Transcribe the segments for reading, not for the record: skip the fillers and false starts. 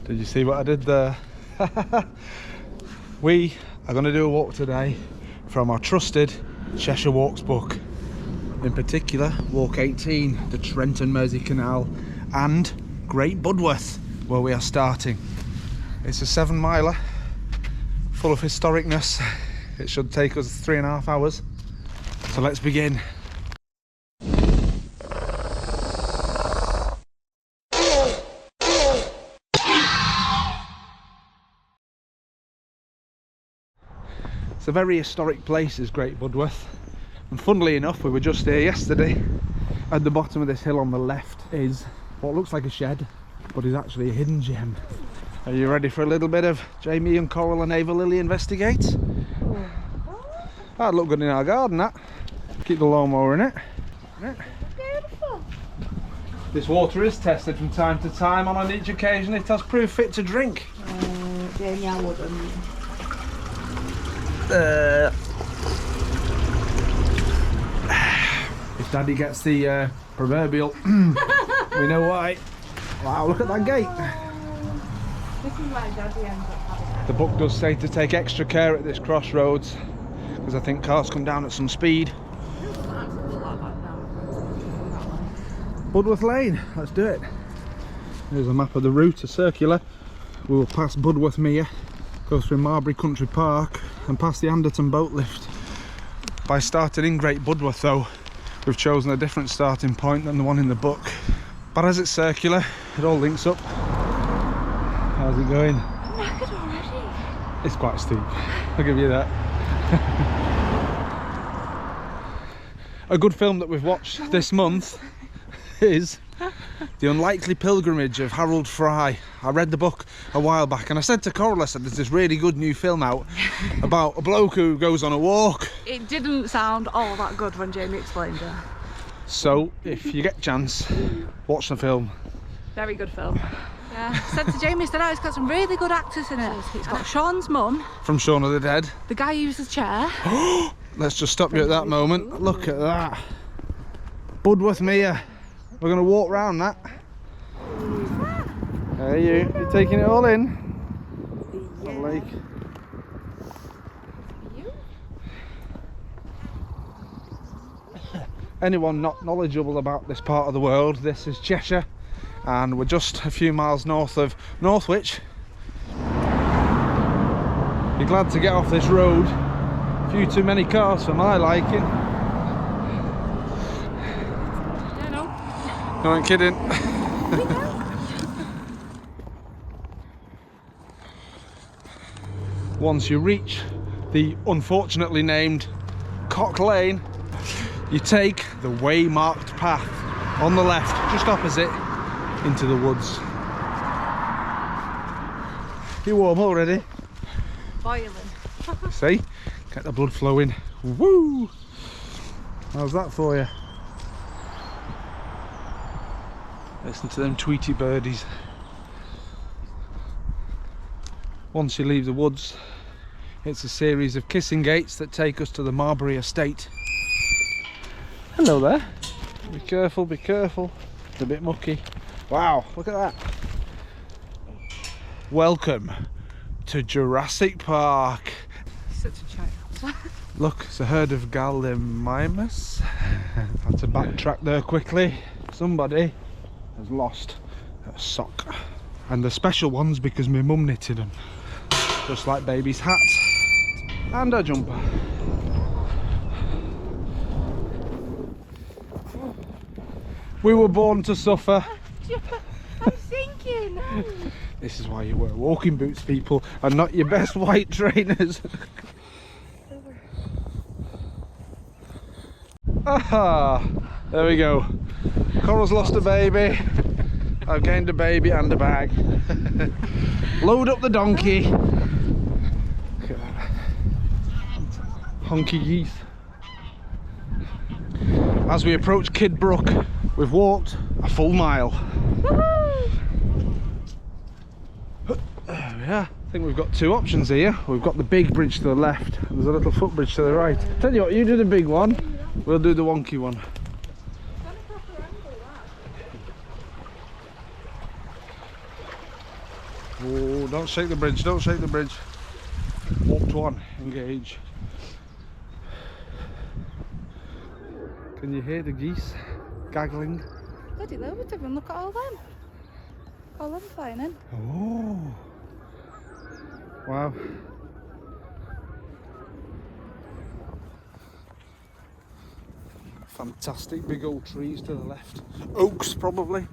Did you see what I did there? We are going to do a walk today from our trusted Cheshire Walks book. In particular, Walk 18, the Trent and Mersey Canal, and Great Budworth, where we are starting. It's a 7-miler, full of historicness. It should take us 3.5 hours. So let's begin. It's a very historic place, is Great Budworth, and funnily enough we were just here yesterday. At the bottom of this hill on the left is what looks like a shed, but is actually a hidden gem. Are you ready for a little bit of Jamie and Coral and Ava Lily investigate? That'd look good in our garden, that. Keep the lawnmower in it. Beautiful. This water is tested from time to time, and on each occasion it has proved fit to drink. Jamie, I wouldn't. If Daddy gets the proverbial, we know why. Wow, look at that gate. This is why Daddy ends up having it. The book does say to take extra care at this crossroads, because I think cars come down at some speed. Budworth Lane, let's do it. Here's a map of the route, a circular. We will pass Budworth Mere, go through Marbury Country Park and past the Anderton boat lift. By starting in Great Budworth though, we've chosen a different starting point than the one in the book. But as it's circular, it all links up. How's it going? I'm knackered already. It's quite steep, I'll give you that. A good film that we've watched this month is The Unlikely Pilgrimage of Harold Fry. I read the book a while back and I said to Coral, I said, there's this really good new film out about a bloke who goes on a walk. It didn't sound all that good when Jamie explained it. So if you get a chance, watch the film. Very good film. Yeah, I said to Jamie, oh, it's got some really good actors in it. It's got Sean's mum. From Shaun of the Dead. The guy who uses chair. Let's just stop you at that moment. Look at that. Budworth Mere. We're going to walk round that. There you're taking it all in. Yeah. That lake. Anyone not knowledgeable about this part of the world, this is Cheshire, and we're just a few miles north of Northwich. Be glad to get off this road. A few too many cars for my liking. No, I'm kidding. Once you reach the unfortunately named Cock Lane, you take the way-marked path on the left, just opposite, into the woods. You warm already? Boiling. See? Get the blood flowing. Woo! How's that for you? Listen to them Tweety birdies. Once you leave the woods, it's a series of kissing gates that take us to the Marbury estate. Hello there. Be careful, be careful. It's a bit mucky. Wow, look at that. Welcome to Jurassic Park. Such a child. Look, it's a herd of gallimimus. Had to backtrack there quickly. Somebody has lost a sock, and the special ones because my mum knitted them, just like baby's hat and a jumper. We were born to suffer. I'm sinking. This is why you wear walking boots, people, and not your best white trainers. Aha! There we go. Coral's lost a baby. I've gained a baby and a bag. Load up the donkey. Look at that. Honky geese. As we approach Kidbrook, we've walked a full mile. Yeah, I think we've got two options here. We've got the big bridge to the left, and there's a little footbridge to the right. Tell you what, you do the big one, we'll do the wonky one. Oh, don't shake the bridge, don't shake the bridge. Warped 1, engage. Can you hear the geese gaggling? Bloody loads of them, look at all them. All them flying in. Oh, wow. Fantastic big old trees to the left. Oaks, probably.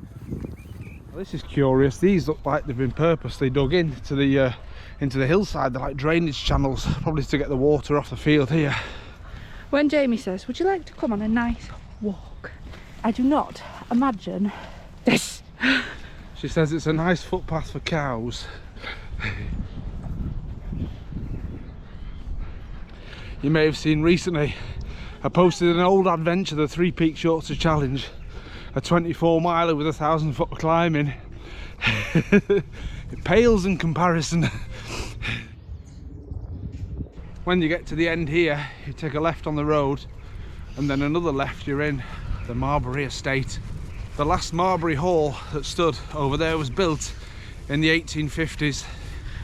Well, this is curious. These look like they've been purposely dug into the hillside. They're like drainage channels, probably to get the water off the field here. When Jamie says, would you like to come on a nice walk? I do not imagine this. She says it's a nice footpath for cows. You may have seen recently, I posted an old adventure, the 3 Peaks Yorkshire Challenge, a 24 miler with 1,000-foot climbing. It pales in comparison. When you get to the end here, you take a left on the road and then another left, you're in the Marbury estate. The last Marbury Hall that stood over there was built in the 1850s,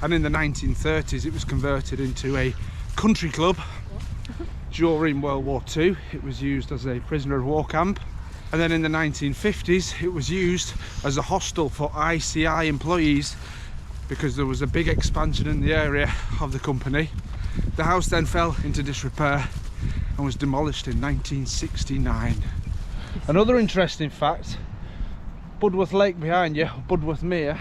and in the 1930s it was converted into a country club. During World War II it was used as a prisoner of war camp, and then in the 1950s it was used as a hostel for ICI employees because there was a big expansion in the area of the company. The house then fell into disrepair and was demolished in 1969. Another interesting fact, Budworth Lake behind you, Budworth Mere,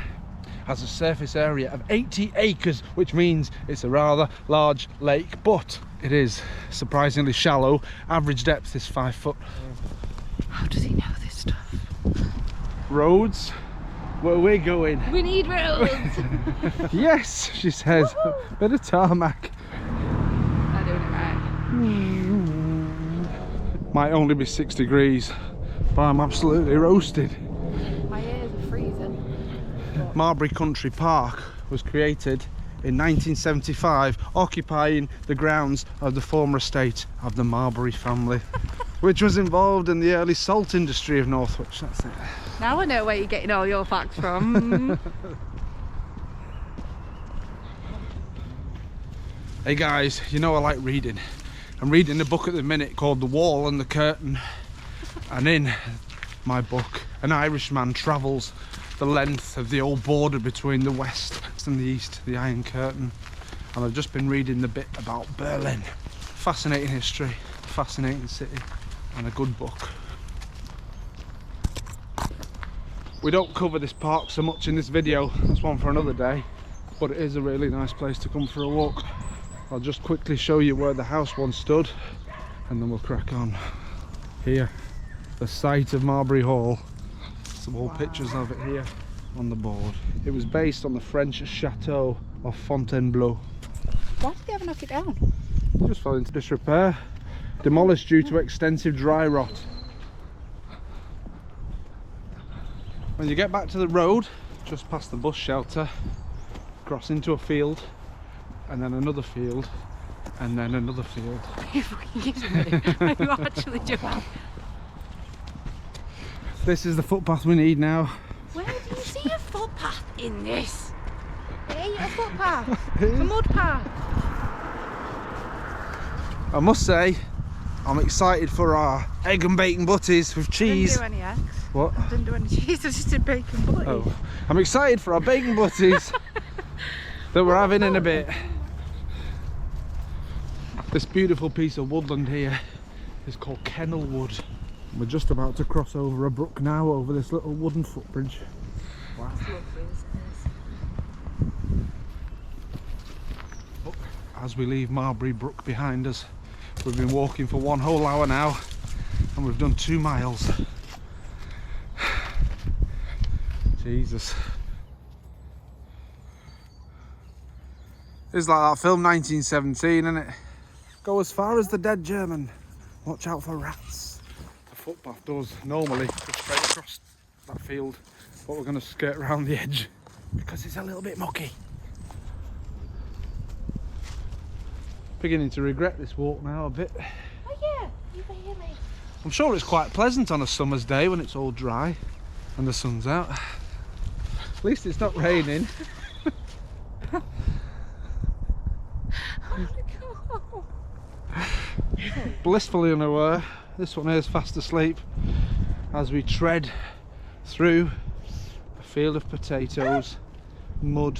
has a surface area of 80 acres, which means it's a rather large lake, but it is surprisingly shallow. Average depth is 5 foot. How does he know this stuff? Roads, where we're going. We need roads. Yes, she says. Bit of tarmac. I'm doing it right. Might only be 6 degrees, but I'm absolutely roasted. My ears are freezing. Marbury Country Park was created in 1975, occupying the grounds of the former estate of the Marbury family, which was involved in the early salt industry of Northwich. That's it. Now I know where you're getting all your facts from. Hey guys, you know I like reading. I'm reading a book at the minute called The Wall and the Curtain, and in my book an Irishman travels the length of the old border between the west and the east, the Iron Curtain, and I've just been reading the bit about Berlin. Fascinating history, fascinating city, and a good book. We don't cover this park so much in this video, that's one for another day, but it is a really nice place to come for a walk. I'll just quickly show you where the house once stood and then we'll crack on. Here, the site of Marbury Hall. Some old pictures of it here on the board. It was based on the French chateau of Fontainebleau. Why did they ever knock it down? It just fell into disrepair. Demolished due to extensive dry rot. When you get back to the road, just past the bus shelter, cross into a field, and then another field, and then another field. You're fucking kidding me. Are you actually joking? This is the footpath we need now. Where do you see a footpath in this? It ain't a footpath. It's a mud path. I must say, I'm excited for our egg and bacon butties with cheese. Didn't do any eggs. What? I didn't do any cheese, I just did bacon butties. Oh, I'm excited for our bacon butties that we're having in a bit. This beautiful piece of woodland here is called Canal Wood. We're just about to cross over a brook now, over this little wooden footbridge. Wow. Look, as we leave Marbury Brook behind us, we've been walking for 1 whole hour now and we've done 2 miles. Jesus. It's like that film 1917, isn't it? Go as far as the dead German. Watch out for rats. The footpath does normally go straight across that field, but we're going to skirt around the edge because it's a little bit mucky. Beginning to regret this walk now a bit. Oh yeah, you really. I'm sure it's quite pleasant on a summer's day when it's all dry and the sun's out. At least it's not raining. blissfully unaware. This one is fast asleep as we tread through a field of potatoes, mud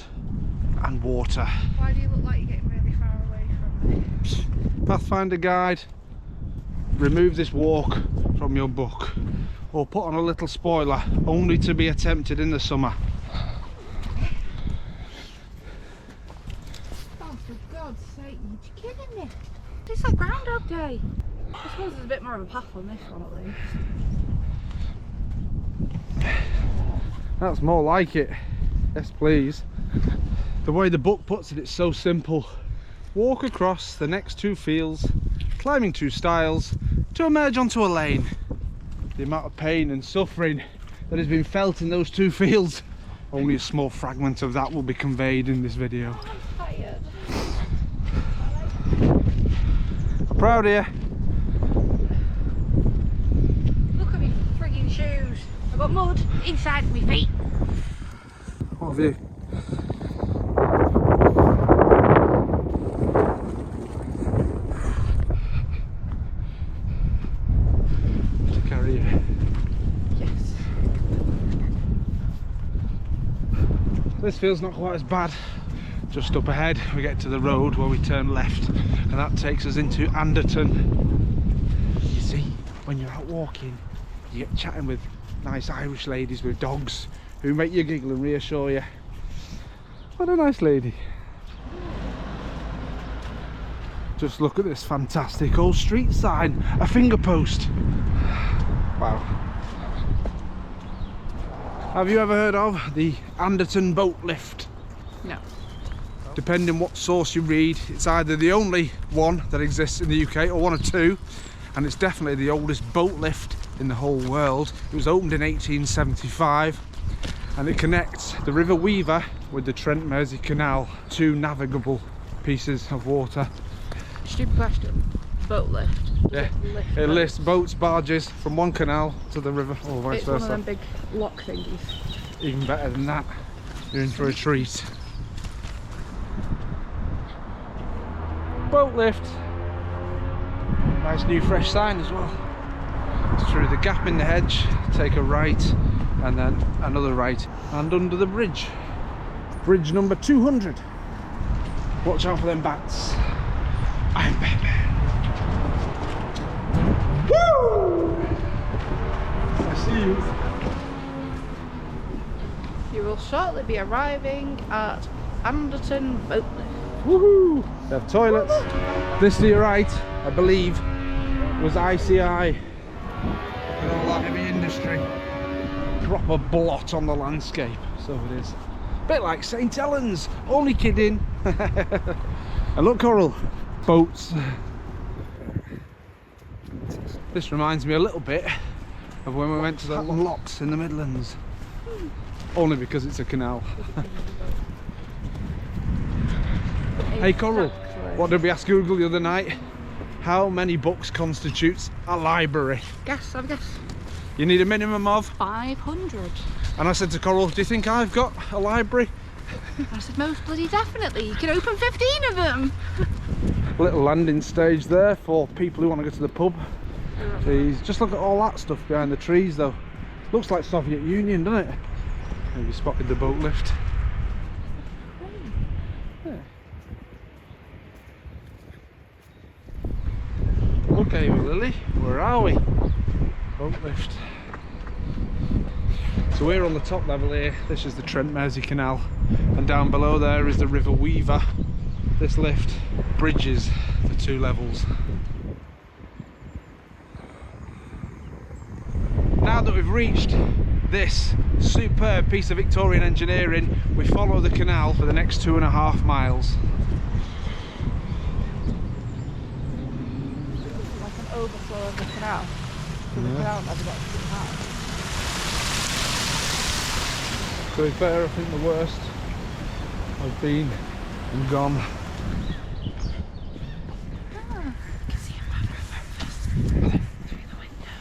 and water. Why do you look like you're getting really far away from me? Pathfinder guide, remove this walk from your book, or put on a little spoiler, only to be attempted in the summer. Oh, for God's sake, you're kidding me. It's like Groundhog Day. I suppose there's a bit more of a path on this one at least. That's more like it. Yes, please. The way the book puts it, it's so simple. Walk across the next 2 fields, climbing 2 stiles to emerge onto a lane. The amount of pain and suffering that has been felt in those 2 fields, only a small fragment of that will be conveyed in this video. I'm tired. I'm proud of you. Look at me frigging shoes. I've got mud inside my feet. What have you? To carry you. Yes. This field's not quite as bad. Just up ahead we get to the road where we turn left, and that takes us into Anderton. You see, when you're out walking, you get chatting with nice Irish ladies with dogs who make you giggle and reassure you. What a nice lady. Just look at this fantastic old street sign, a finger post. Wow. Have you ever heard of the Anderton boat lift? No. Depending what source you read, it's either the only one that exists in the UK or one or two, and it's definitely the oldest boat lift in the whole world. It was opened in 1875, and it connects the River Weaver with the Trent Mersey Canal, 2 navigable pieces of water. Stupid question. Boat lift. Yeah, it lifts boats, barges from one canal to the river, or vice It's versa. one of them big lock thingies. Even better than that, you're in for a treat. Boat lift. Nice new fresh sign as well. It's through the gap in the hedge, take a right and then another right, and under the bridge. Bridge number 200. Watch out for them bats. I'm Batman. Woo! I see you. You will shortly be arriving at Anderton boat lift. Woohoo! They have toilets. This to your right, I believe, was ICI. Look at all that heavy industry. Proper blot on the landscape. So it is. Bit like St. Helens. Only kidding. And look, Coral. Boats. This reminds me a little bit of when we went to the locks in the Midlands. Only because it's a canal. Hey Coral, what did we ask Google the other night? How many books constitutes a library? Guess, I've guessed. You need a minimum of? 500. And I said to Coral, do you think I've got a library? I said, most bloody definitely. You can open 15 of them. Little landing stage there for people who want to go to the pub. Please, just look at all that stuff behind the trees though. Looks like Soviet Union, doesn't it? Have you spotted the boat lift? Yeah. Okay, well, Lily, where are we? Boat lift. So we're on the top level here. This is the Trent Mersey Canal, and down below there is the River Weaver. This lift bridges the 2 levels. Now that we've reached this superb piece of Victorian engineering, we follow the canal for the next 2.5 miles. Like an overflow of the canal. So the canal never got too high. To be fair, I think the worst has been and gone. I can see him having breakfast through the window.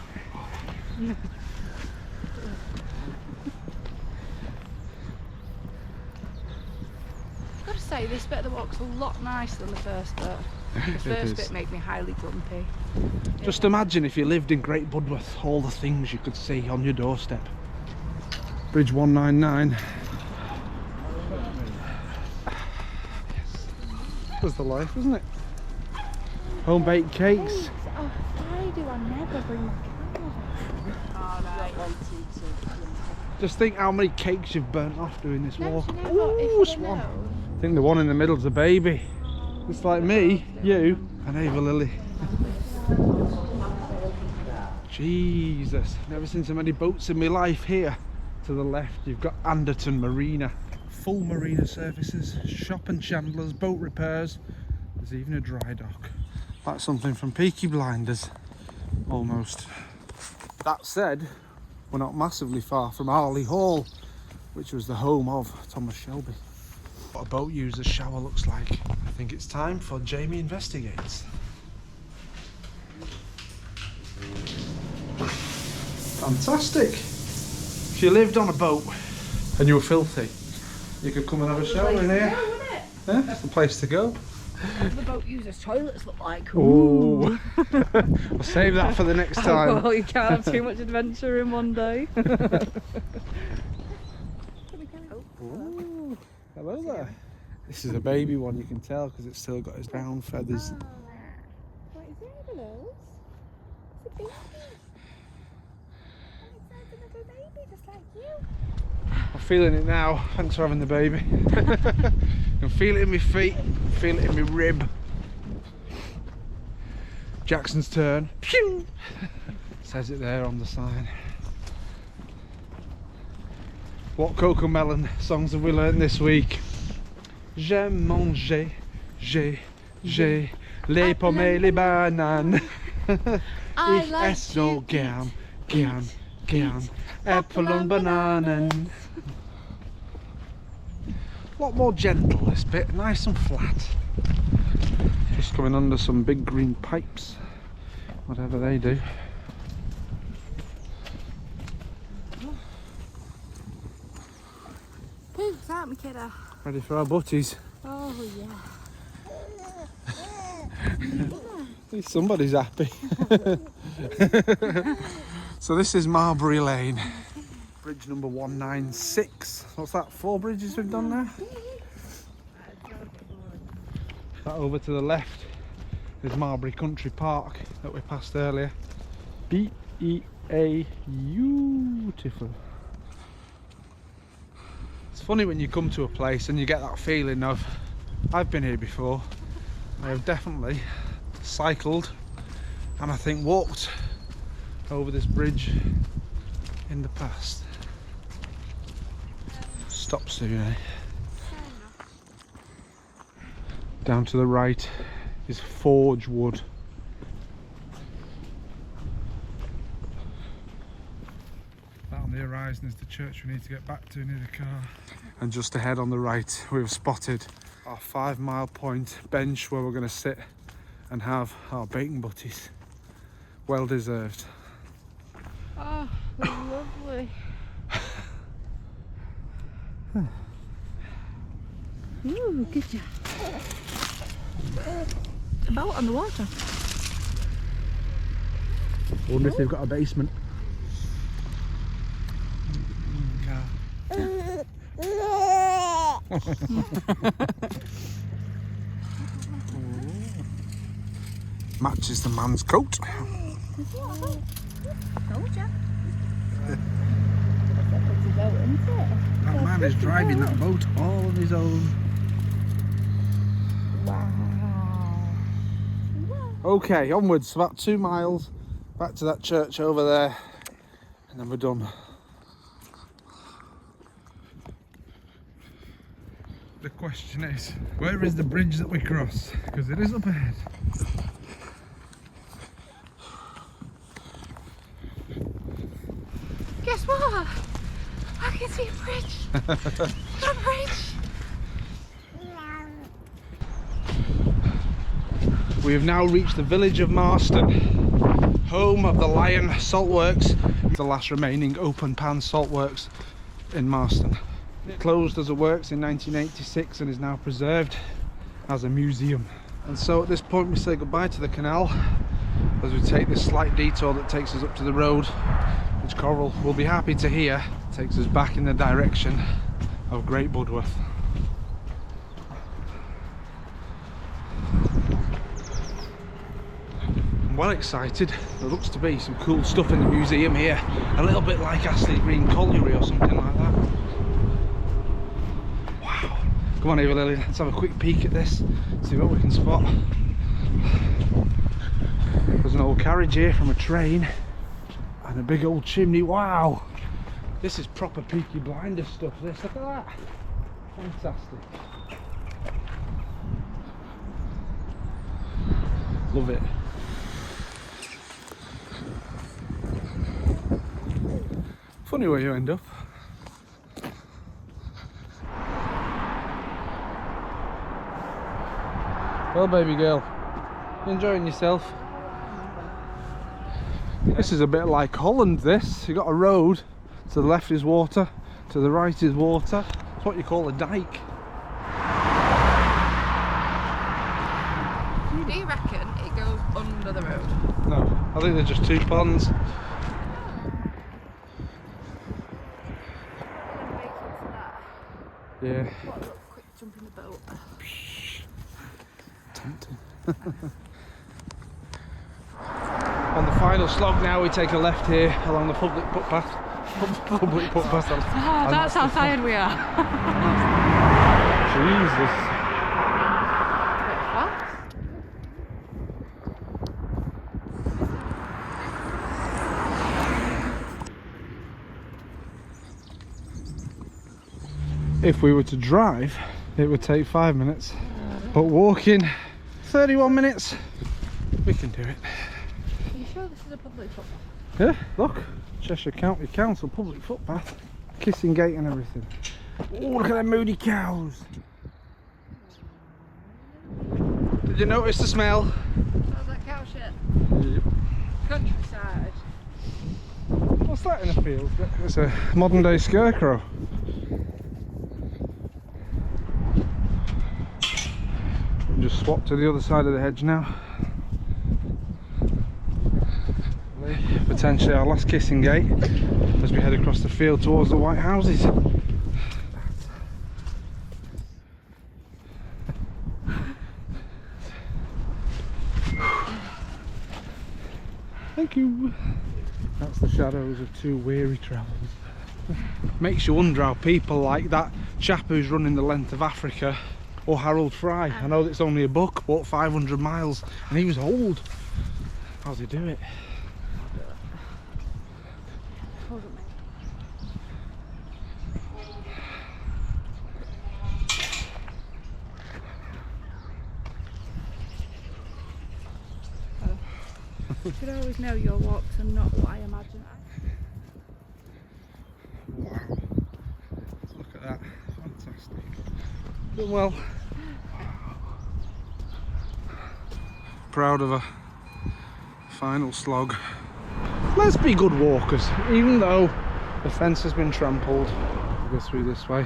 I've got to say, this bit of the walk's a lot nicer than the first bit. The first bit made me highly grumpy. Just imagine if you lived in Great Budworth, all the things you could see on your doorstep. Bridge 199. Was the life, isn't it? Home baked cakes. Oh, why do I never bring my camera? Just think how many cakes you've burnt off doing this walk. Do you know what? Ooh, If I swan. know- I think the one in the middle's a baby. It's like me, you, and Ava Lily. Jesus, never seen so many boats in my life. Here to the left you've got Anderton Marina. Full marina services, shop and chandlers, boat repairs. There's even a dry dock. Like something from Peaky Blinders, almost. That said, we're not massively far from Harley Hall, which was the home of Thomas Shelby. What a boat user's shower looks like. I think it's time for Jamie Investigates. Fantastic! If you lived on a boat and you were filthy, you could come and have a shower in here. Yeah, it's the place to go. What do the boat users' toilets look like? Ooh. We'll save that for the next time. Well, you can't have too much adventure in one day. Ooh. Hello there. This is a baby one, you can tell, because it's still got his brown feathers. What is it, one of those? It's a baby. Oh, it's like a little baby, just like you. I'm feeling it now. Thanks for having the baby. I can feel it in my feet, feel it in my rib. Jackson's turn. Pew! Says it there on the sign. What Coco Melon songs have we learnt this week? J'aime manger, j'ai, les pommes et les bananes. Ich esse so gern, Äpfel und Bananen. A lot more gentle this bit, nice and flat. Just coming under some big green pipes, whatever they do. Poops, aren't we, kiddo? Ready for our butties. Oh, yeah. At least somebody's happy. So this is Marbury Lane. Bridge number 196. What's that, 4 bridges we've done now? That over to the left is Marbury Country Park that we passed earlier. B-E-A, beautiful. It's funny when you come to a place and you get that feeling of, I've been here before. I have definitely cycled and I think walked over this bridge in the past. Stop soon, eh? Down to the right is Forge Wood. That on the horizon is the church we need to get back to near the car. And just ahead on the right we've spotted our 5 mile point bench where we're going to sit and have our bacon butties. Well deserved. Oh, lovely. Ooh, good job. A boat on the water. Wonder if they've got a basement. Matches the man's coat. That man is driving that boat all on his own. Wow. Okay, onwards, about 2 miles back to that church over there, and then we're done. The question is, where is the bridge that we cross? Because it is up ahead. Guess what? I can see a bridge. A bridge. We have now reached the village of Marston, home of the Lion Salt Works, the last remaining open pan salt works in Marston. It closed as a works in 1986 and is now preserved as a museum. And so at this point we say goodbye to the canal as we take this slight detour that takes us up to the road, which Coral will be happy to hear takes us back in the direction of Great Budworth. I'm well excited. There looks to be some cool stuff in the museum here, a little bit like Astley Green Colliery or something like that. Wow. Come on Eva Lily, let's have a quick peek at this, see what we can spot. There's an old carriage here from a train and a big old chimney. Wow, this is proper Peaky Blinders stuff, this, look at that. Fantastic. Love it. Funny where you end up. Well, baby girl, you enjoying yourself? This is a bit like Holland, this. You've got a road, to the left is water, to the right is water. It's what you call a dike. Do you reckon it goes under the road? No, I think they're just two ponds. Yeah. What a little quick jump in the boat. Tempting. On the final slog now, we take a left here along the public footpath. Public footpath. Oh, that's how tired we are. Jesus. If we were to drive, it would take 5 minutes, but walking 31 minutes, we can do it. Are you sure this is a public footpath? Yeah, look, Cheshire County Council public footpath, kissing gate and everything. Oh, look at them moody cows. Did you notice the smell? Smells like cow shit. Yep. Countryside. What's that in the field? It's a modern day scarecrow. Just swap to the other side of the hedge now. Potentially our last kissing gate as we head across the field towards the white houses. Thank you. That's the shadows of two weary travellers. Makes you wonder how people like that chap who's running the length of Africa, or Harold Fry. I know it's only a book, but 500 miles, and he was old. How's he do it? You should always know your walks and not what I imagine. Wow. Look at that. Fantastic. Done well. Proud of a final slog. Let's be good walkers, even though the fence has been trampled. We'll go through this way.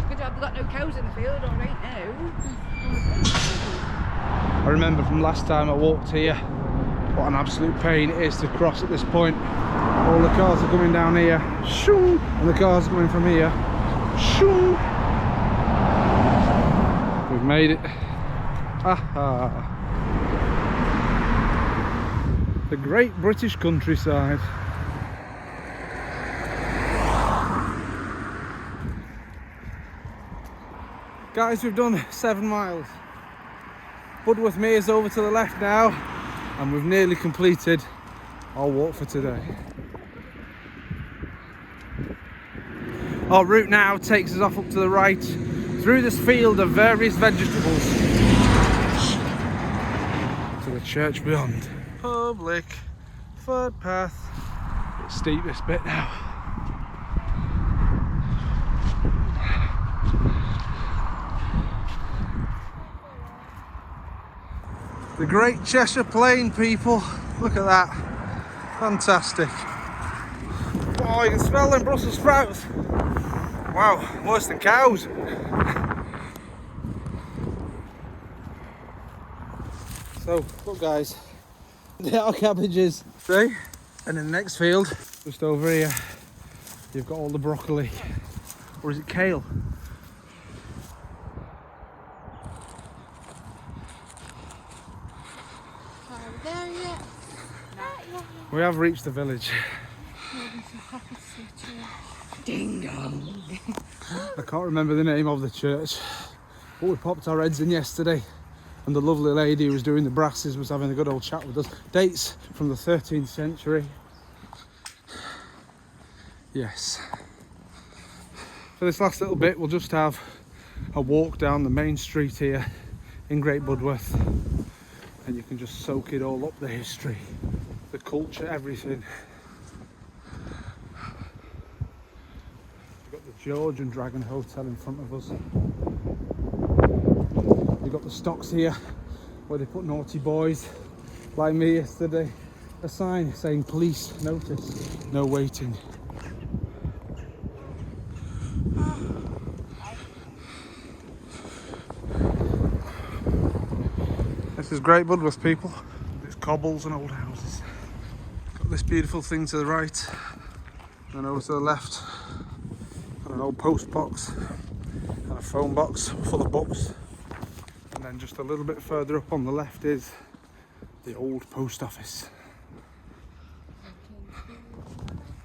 Good job, we've got no cows in the field, all right now. I remember from last time I walked here what an absolute pain it is to cross at this point. All the cars are coming down here, shoom, and the cars are coming from here, shoom. We've made it. Aha. The great British countryside. Guys, we've done 7 miles. Budworth Mere is over to the left now, and we've nearly completed our walk for today. Our route now takes us off up to the right through this field of various vegetables to the church beyond. Public footpath. A bit steep this bit now. The Great Cheshire Plain, people. Look at that. Fantastic. Oh, you can smell them Brussels sprouts. Wow, worse than cows. So, look guys, there are cabbages. See? And in the next field, just over here, you've got all the broccoli. Or is it kale? Are we there yet? We have reached the village. Ding dong. I can't remember the name of the church, but we popped our heads in yesterday and the lovely lady who was doing the brasses was having a good old chat with us. Dates from the 13th century. Yes. For this last little bit, we'll just have a walk down the main street here in Great Budworth, and you can just soak it all up, the history, the culture, everything. We've got the George and Dragon Hotel in front of us. We've got the stocks here where they put naughty boys like me yesterday. A sign saying police notice, no waiting. This is Great Budworth, people. It's cobbles and old houses. Got this beautiful thing to the right, and over to the left, and an old post box, and a phone box full of books. And then just a little bit further up on the left is the old post office.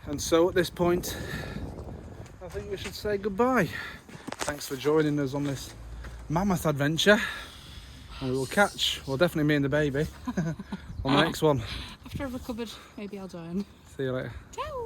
And so at this point, I think we should say goodbye. Thanks for joining us on this mammoth adventure. And we will catch, well, definitely me and the baby, on the next one. After I've recovered, maybe I'll join. See you later. Ciao.